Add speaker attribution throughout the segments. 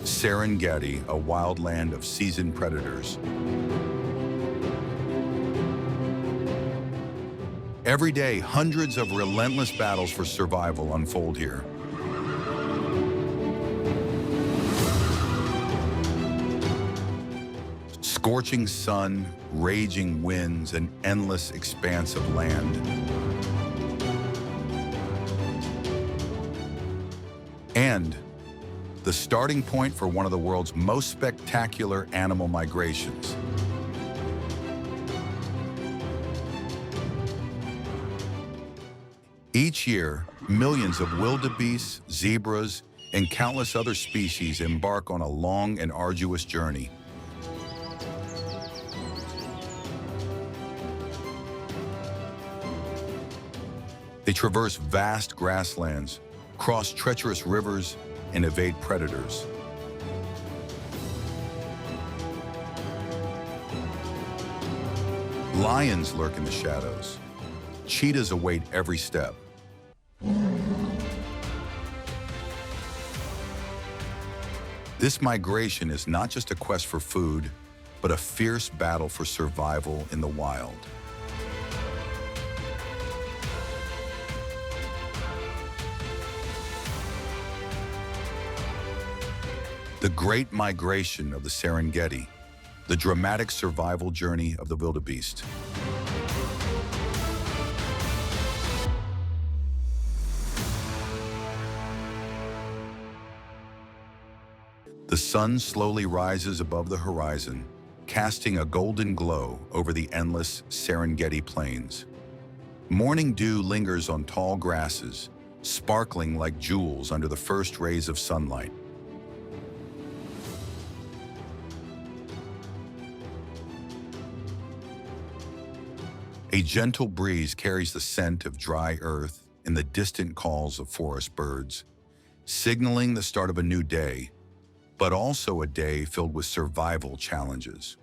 Speaker 1: Serengeti, a wildland of seasoned predators. Every day, hundreds of relentless battles for survival unfold here. Scorching sun, raging winds, an endless expanse of land. And the starting point for one of the world's most spectacular animal migrations. Each year, millions of wildebeests, zebras, and countless other species embark on a long and arduous journey. They traverse vast grasslands, cross treacherous rivers, and evade predators. Lions lurk in the shadows. Cheetahs await every step. This migration is not just a quest for food, but a fierce battle for survival in the wild. The Great Migration of the Serengeti, the dramatic survival journey of the wildebeest. The sun slowly rises above the horizon, casting a golden glow over the endless Serengeti plains. Morning dew lingers on tall grasses, sparkling like jewels under the first rays of sunlight. A gentle breeze carries the scent of dry earth and the distant calls of forest birds, signaling the start of a new day, but also a day filled with survival challenges.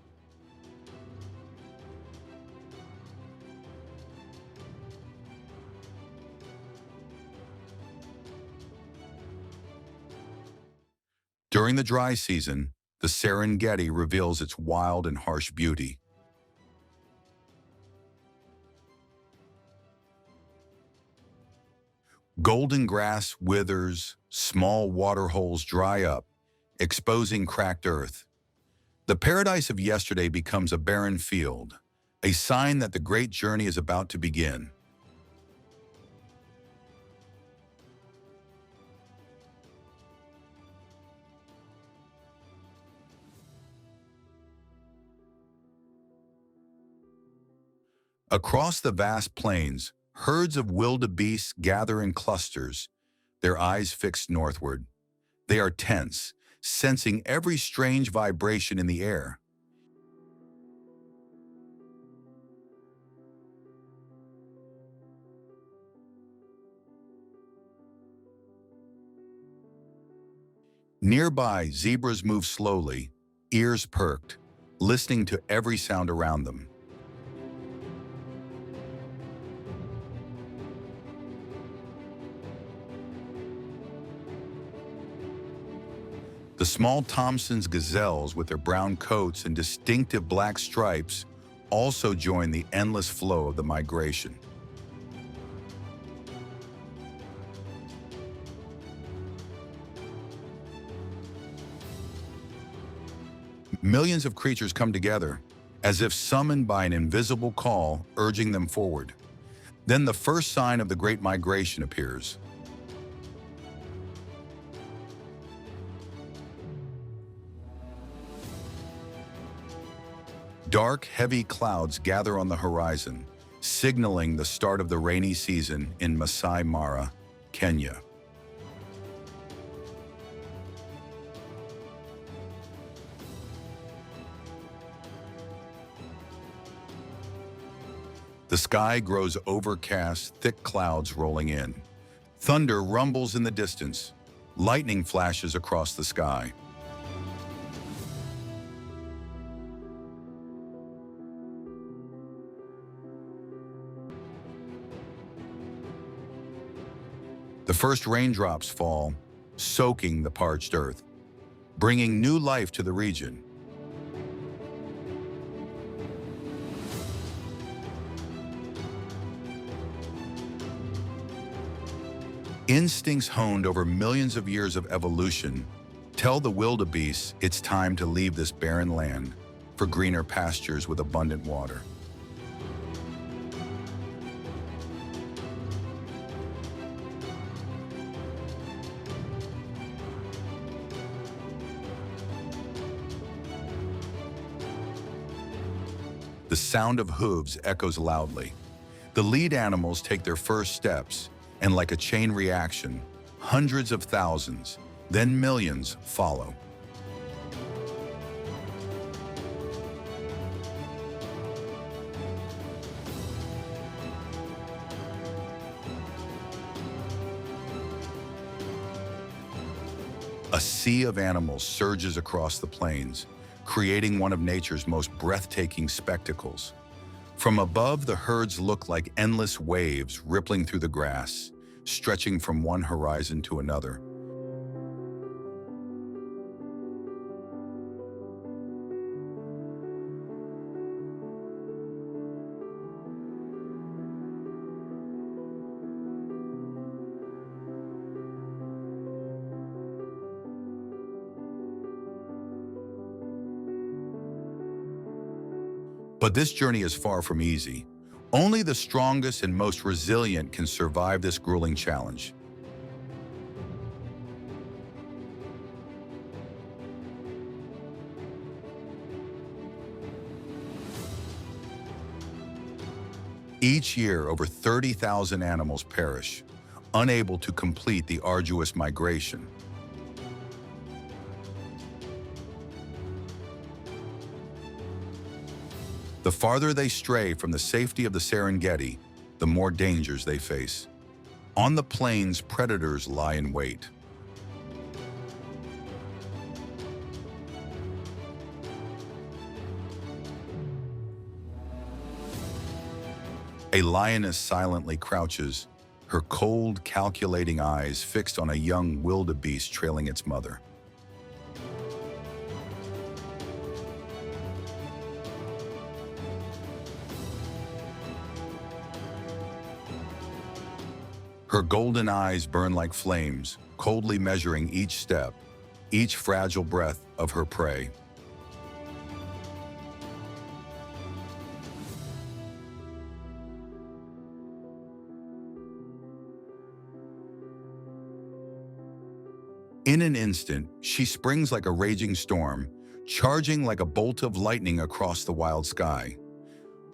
Speaker 1: During the dry season, the Serengeti reveals its wild and harsh beauty. Golden grass withers, small water holes dry up, exposing cracked earth. The paradise of yesterday becomes a barren field, a sign that the great journey is about to begin. Across the vast plains, herds of wildebeest gather in clusters, their eyes fixed northward. They are tense, sensing every strange vibration in the air. Nearby, zebras move slowly, ears perked, listening to every sound around them. The small Thompson's gazelles, with their brown coats and distinctive black stripes, also join the endless flow of the migration. Millions of creatures come together, as if summoned by an invisible call urging them forward. Then the first sign of the Great Migration appears. Dark, heavy clouds gather on the horizon, signaling the start of the rainy season in Masai Mara, Kenya. The sky grows overcast, thick clouds rolling in. Thunder rumbles in the distance. Lightning flashes across the sky. The first raindrops fall, soaking the parched earth. bringing new life to the region. Instincts honed over millions of years of evolution tell the wildebeest it's time to leave this barren land for greener pastures with abundant water. The sound of hooves echoes loudly. The lead animals take their first steps, and like a chain reaction, hundreds of thousands, then millions follow. A sea of animals surges across the plains, creating one of nature's most breathtaking spectacles. From above, the herds look like endless waves rippling through the grass, stretching from one horizon to another. But this journey is far from easy. Only the strongest and most resilient can survive this grueling challenge. Each year, over 30,000 animals perish, unable to complete the arduous migration. The farther they stray from the safety of the Serengeti, the more dangers they face. On the plains, predators lie in wait. A lioness silently crouches, her cold, calculating eyes fixed on a young wildebeest trailing its mother. Her golden eyes burn like flames, coldly measuring each step, each fragile breath of her prey. In an instant, she springs like a raging storm, charging like a bolt of lightning across the wild sky.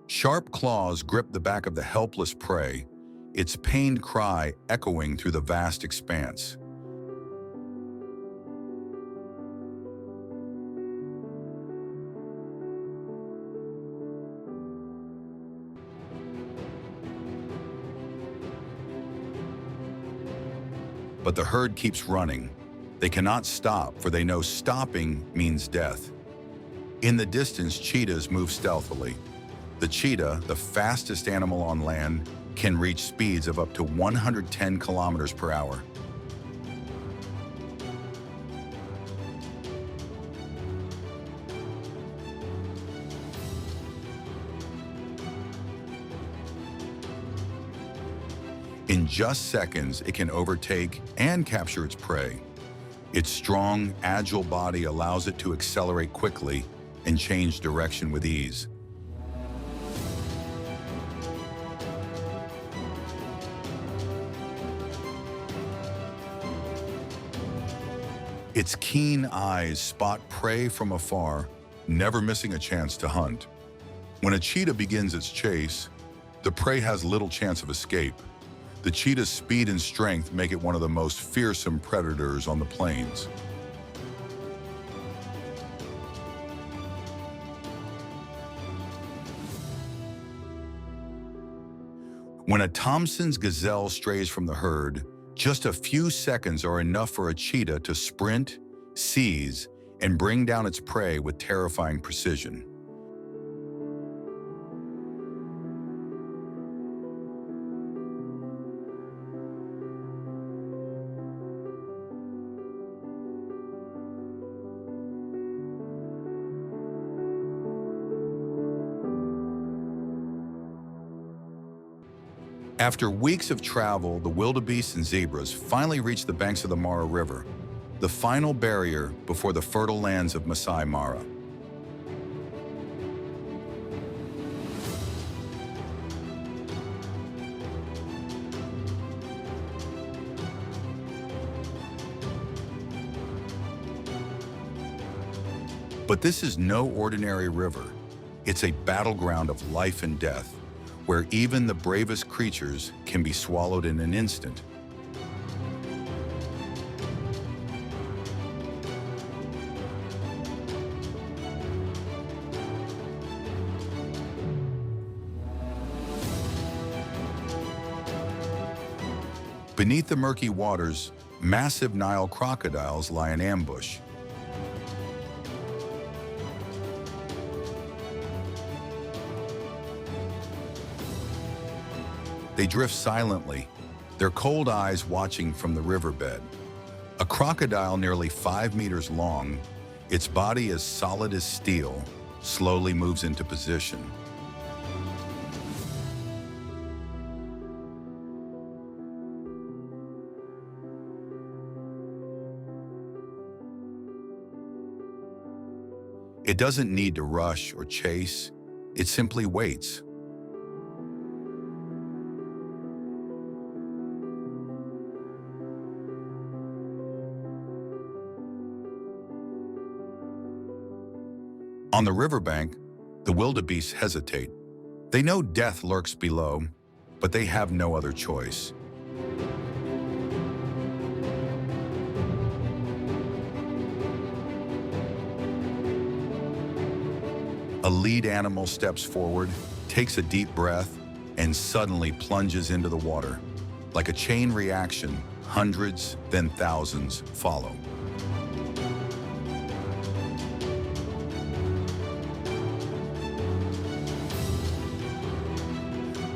Speaker 1: Sharp claws grip the back of the helpless prey, its pained cry echoing through the vast expanse. But the herd keeps running. They cannot stop, for they know stopping means death. In the distance, cheetahs move stealthily. The cheetah, the fastest animal on land, can reach speeds of up to 110 kilometers per hour. In just seconds, it can overtake and capture its prey. Its strong, agile body allows it to accelerate quickly and change direction with ease. Its keen eyes spot prey from afar, never missing a chance to hunt. When a cheetah begins its chase, the prey has little chance of escape. The cheetah's speed and strength make it one of the most fearsome predators on the plains. When a Thompson's gazelle strays from the herd, just a few seconds are enough for a cheetah to sprint, seize, and bring down its prey with terrifying precision. After weeks of travel, the wildebeest and zebras finally reached the banks of the Mara River, the final barrier before the fertile lands of Masai Mara. But this is no ordinary river. It's a battleground of life and death, where even the bravest creatures can be swallowed in an instant. Beneath the murky waters, massive Nile crocodiles lie in ambush. They drift silently, their cold eyes watching from the riverbed. A crocodile nearly 5 meters long, its body as solid as steel, slowly moves into position. It doesn't need to rush or chase, it simply waits. On the riverbank, the wildebeest hesitate. They know death lurks below, but they have no other choice. A lead animal steps forward, takes a deep breath, and suddenly plunges into the water. Like a chain reaction, hundreds, then thousands follow.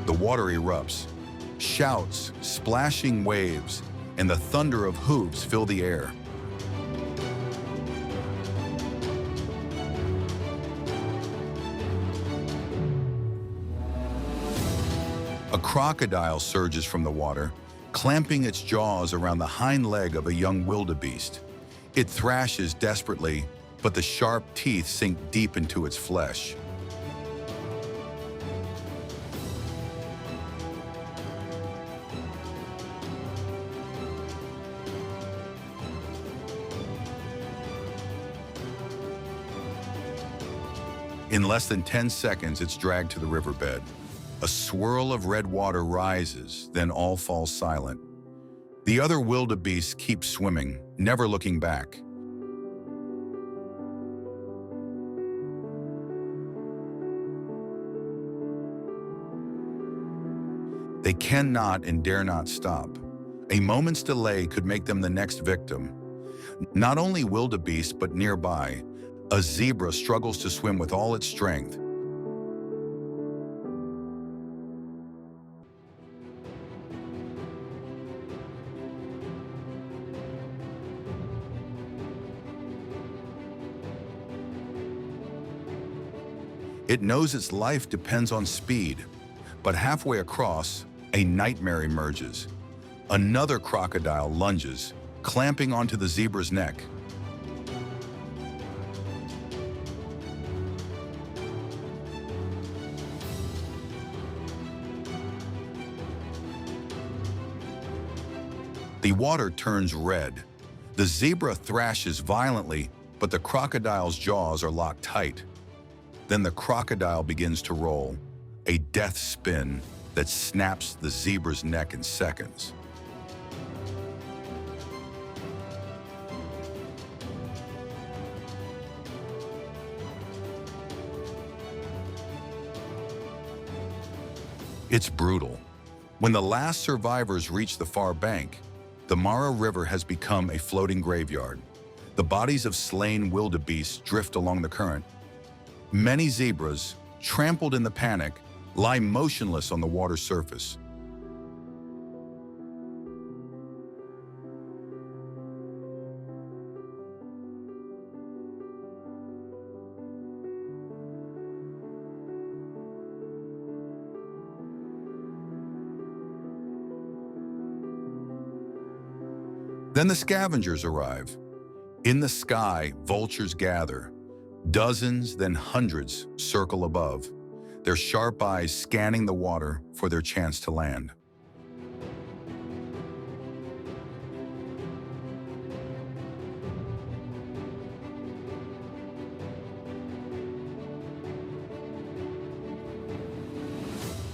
Speaker 1: The water erupts. Shouts, splashing waves, and the thunder of hooves fill the air. A crocodile surges from the water, clamping its jaws around the hind leg of a young wildebeest. It thrashes desperately, but the sharp teeth sink deep into its flesh. In less than 10 seconds, it's dragged to the riverbed. A swirl of red water rises, then all falls silent. The other wildebeest keeps swimming, never looking back. They cannot and dare not stop. A moment's delay could make them the next victim. Not only wildebeest, but nearby, a zebra struggles to swim with all its strength. It knows its life depends on speed, but halfway across, a nightmare emerges. Another crocodile lunges, clamping onto the zebra's neck. The water turns red. The zebra thrashes violently, but the crocodile's jaws are locked tight. Then the crocodile begins to roll, a death spin that snaps the zebra's neck in seconds. It's brutal. When the last survivors reach the far bank, the Mara River has become a floating graveyard. The bodies of slain wildebeest drift along the current. Many zebras, trampled in the panic, lie motionless on the water's surface. Then the scavengers arrive. In the sky, vultures gather. Dozens, then hundreds, circle above, their sharp eyes scanning the water for their chance to land.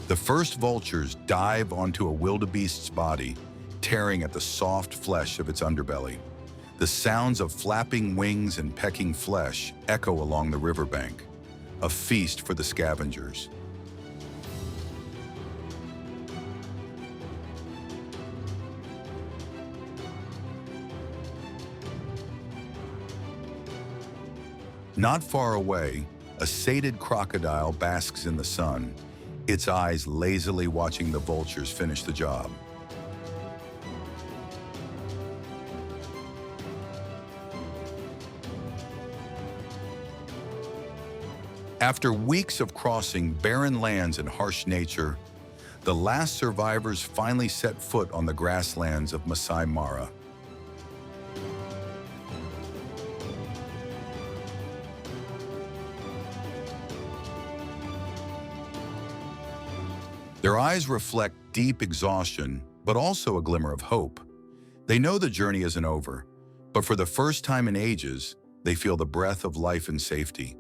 Speaker 1: The first vultures dive onto a wildebeest's body, tearing at the soft flesh of its underbelly. The sounds of flapping wings and pecking flesh echo along the riverbank, a feast for the scavengers. Not far away, a sated crocodile basks in the sun, its eyes lazily watching the vultures finish the job. After weeks of crossing barren lands and harsh nature, the last survivors finally set foot on the grasslands of Masai Mara. Their eyes reflect deep exhaustion, but also a glimmer of hope. They know the journey isn't over, but for the first time in ages, they feel the breath of life and safety.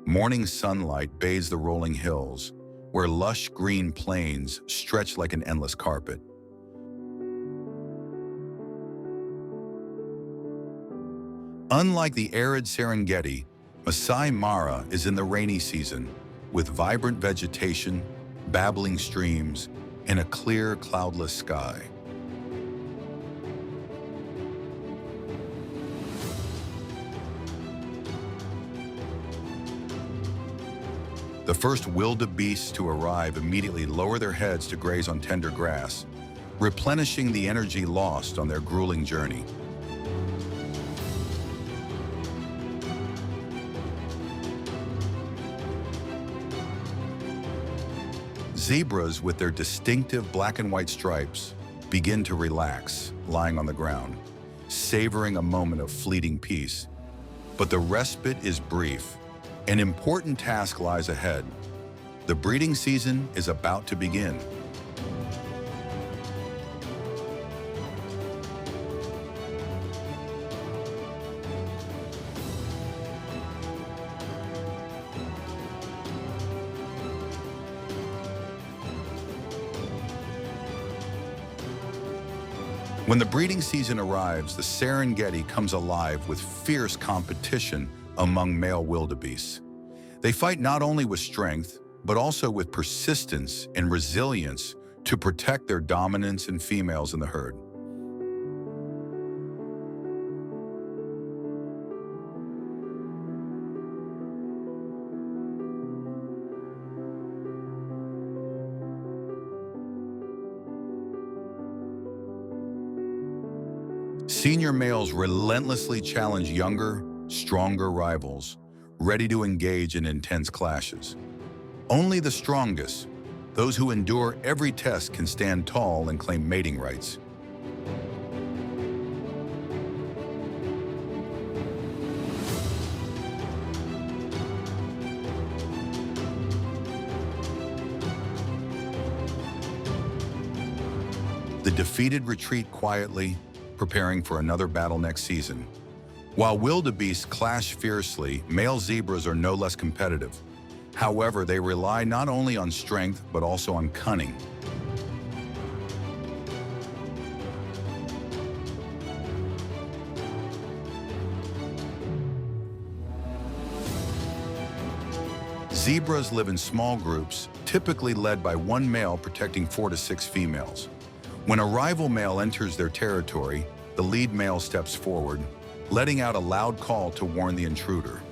Speaker 1: Morning sunlight bathes the rolling hills, where lush green plains stretch like an endless carpet. Unlike the arid Serengeti, Masai Mara is in the rainy season, with vibrant vegetation, babbling streams, and a clear, cloudless sky. The first wildebeests to arrive immediately lower their heads to graze on tender grass, replenishing the energy lost on their grueling journey. Zebras, with their distinctive black and white stripes, begin to relax, lying on the ground, savoring a moment of fleeting peace. But the respite is brief. An important task lies ahead. The breeding season is about to begin. When the breeding season arrives, the Serengeti comes alive with fierce competition among male wildebeests. They fight not only with strength, but also with persistence and resilience to protect their dominance and females in the herd. Senior males relentlessly challenge younger, stronger rivals, ready to engage in intense clashes. Only the strongest, those who endure every test, can stand tall and claim mating rights. The defeated retreat quietly, preparing for another battle next season. While wildebeests clash fiercely, male zebras are no less competitive. However, they rely not only on strength, but also on cunning. Zebras live in small groups, typically led by one male protecting 4 to 6 females. When a rival male enters their territory, the lead male steps forward, letting out a loud call to warn the intruder.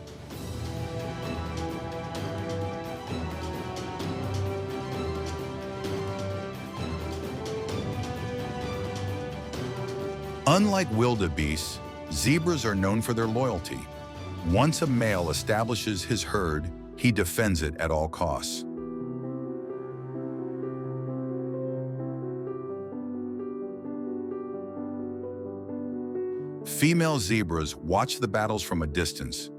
Speaker 1: Unlike wildebeests, zebras are known for their loyalty. Once a male establishes his herd, he defends it at all costs. Female zebras watch the battles from a distance,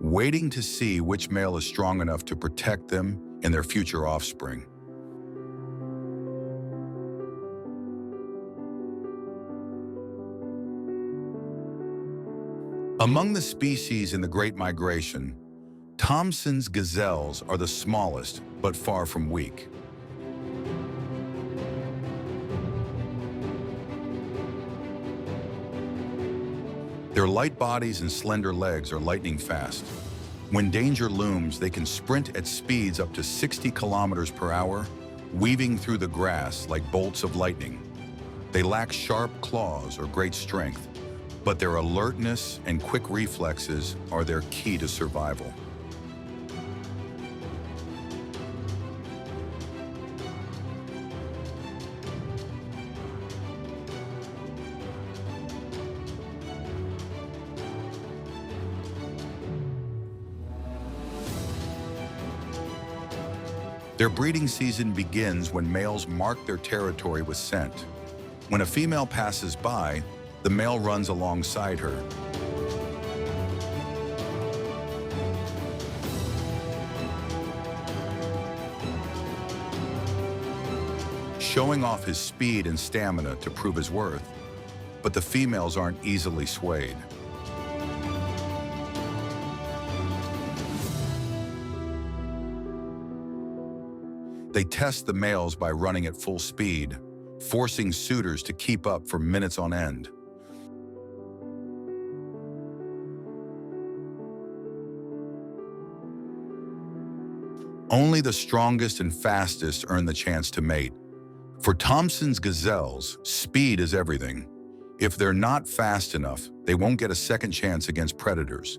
Speaker 1: waiting to see which male is strong enough to protect them and their future offspring. Among the species in the Great Migration, Thomson's gazelles are the smallest, but far from weak. Their light bodies and slender legs are lightning fast. When danger looms, they can sprint at speeds up to 60 kilometers per hour, weaving through the grass like bolts of lightning. They lack sharp claws or great strength, but their alertness and quick reflexes are their key to survival. Their breeding season begins when males mark their territory with scent. When a female passes by, the male runs alongside her. Showing off his speed and stamina to prove his worth, but the females aren't easily swayed. They test the males by running at full speed, forcing suitors to keep up for minutes on end. Only the strongest and fastest earn the chance to mate. For Thomson's gazelles, speed is everything. If they're not fast enough, they won't get a second chance against predators.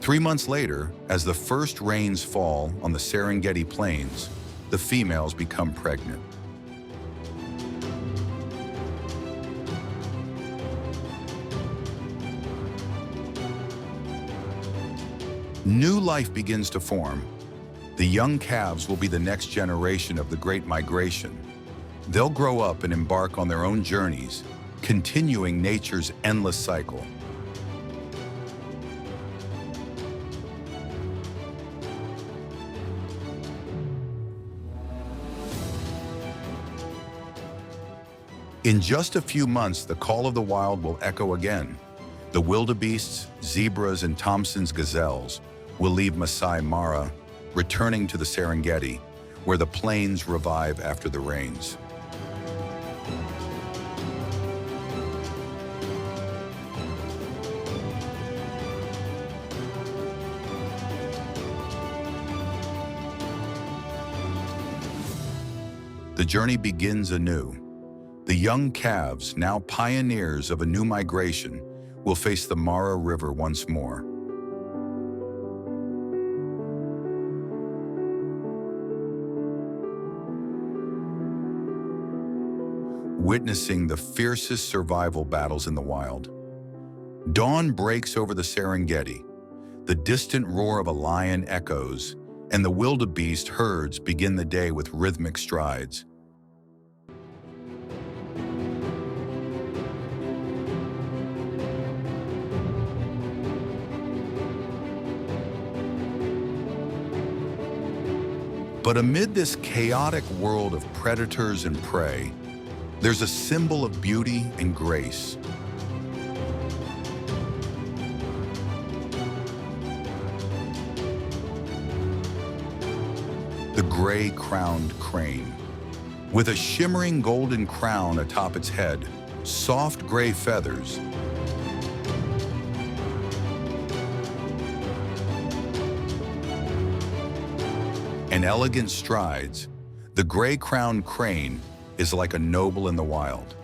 Speaker 1: Three months later, as the first rains fall on the Serengeti plains, the females become pregnant. New life begins to form. The young calves will be the next generation of the Great Migration. They'll grow up and embark on their own journeys, continuing nature's endless cycle. In just a few months, the call of the wild will echo again. The wildebeests, zebras, and Thomson's gazelles will leave Masai Mara, returning to the Serengeti, where the plains revive after the rains. The journey begins anew. The young calves, now pioneers of a new migration, will face the Mara River once more. Witnessing the fiercest survival battles in the wild. Dawn breaks over the Serengeti. The distant roar of a lion echoes, and the wildebeest herds begin the day with rhythmic strides. But amid this chaotic world of predators and prey, there's a symbol of beauty and grace. The gray-crowned crane. With a shimmering golden crown atop its head, soft gray feathers, and elegant strides, the gray-crowned crane is like a noble in the wild.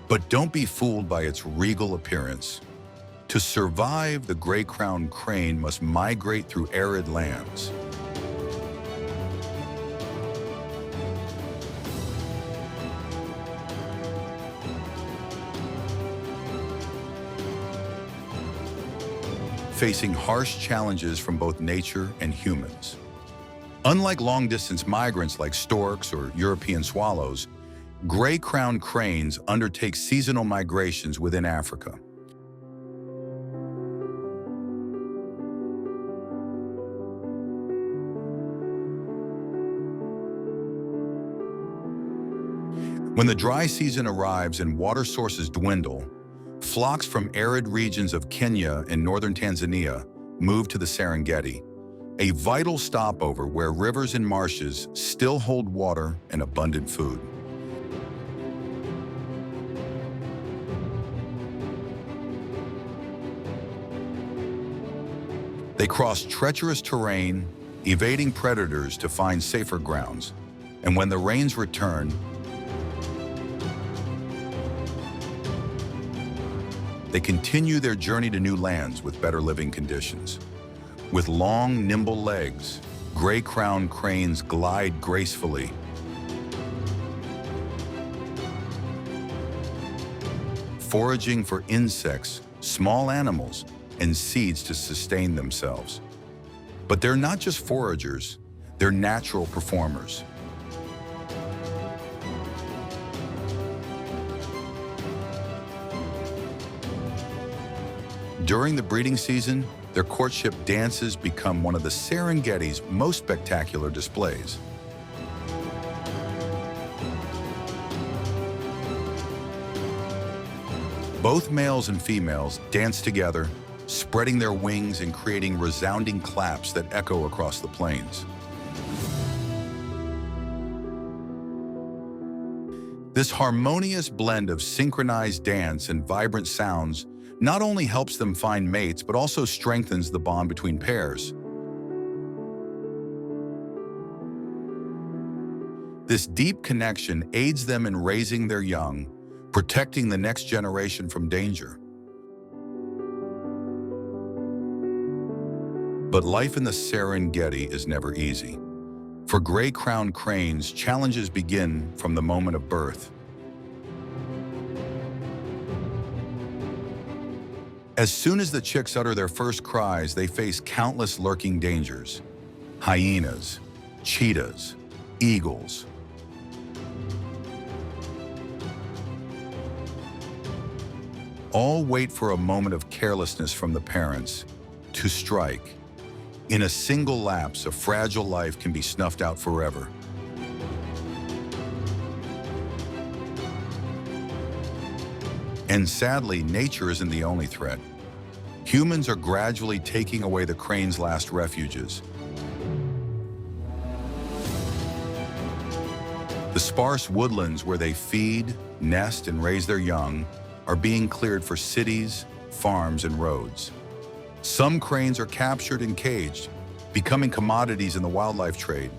Speaker 1: But don't be fooled by its regal appearance. To survive, the gray-crowned crane must migrate through arid lands. facing harsh challenges from both nature and humans. Unlike long-distance migrants like storks or European swallows, gray-crowned cranes undertake seasonal migrations within Africa. When the dry season arrives and water sources dwindle, flocks from arid regions of Kenya and northern Tanzania move to the Serengeti, a vital stopover where rivers and marshes still hold water and abundant food. They cross treacherous terrain, evading predators to find safer grounds, and when the rains return, they continue their journey to new lands with better living conditions. With long, nimble legs, gray-crowned cranes glide gracefully, foraging for insects, small animals, and seeds to sustain themselves. But they're not just foragers, they're natural performers. During the breeding season, their courtship dances become one of the Serengeti's most spectacular displays. Both males and females dance together, spreading their wings and creating resounding claps that echo across the plains. This harmonious blend of synchronized dance and vibrant sounds not only helps them find mates, but also strengthens the bond between pairs. This deep connection aids them in raising their young, protecting the next generation from danger. But life in the Serengeti is never easy. For gray-crowned cranes, challenges begin from the moment of birth. As soon as the chicks utter their first cries, they face countless lurking dangers. Hyenas, cheetahs, eagles. All wait for a moment of carelessness from the parents to strike. In a single lapse, a fragile life can be snuffed out forever. And sadly, nature isn't the only threat. Humans are gradually taking away the crane's last refuges. The sparse woodlands where they feed, nest, and raise their young are being cleared for cities, farms, and roads. Some cranes are captured and caged, becoming commodities in the wildlife trade.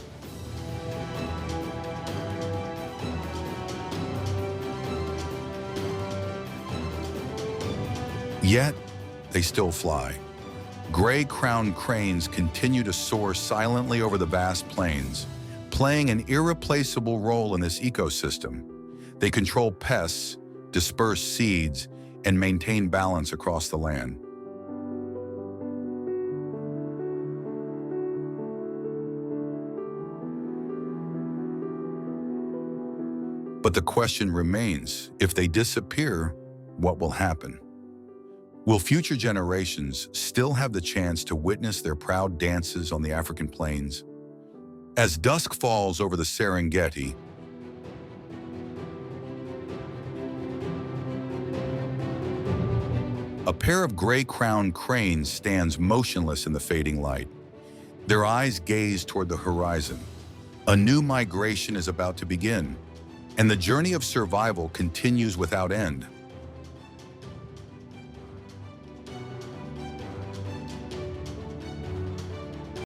Speaker 1: Yet, they still fly. Gray-crowned cranes continue to soar silently over the vast plains, playing an irreplaceable role in this ecosystem. They control pests, disperse seeds, and maintain balance across the land. But the question remains, if they disappear, what will happen? Will future generations still have the chance to witness their proud dances on the African plains? As dusk falls over the Serengeti, a pair of gray-crowned cranes stands motionless in the fading light. Their eyes gaze toward the horizon. A new migration is about to begin, and the journey of survival continues without end.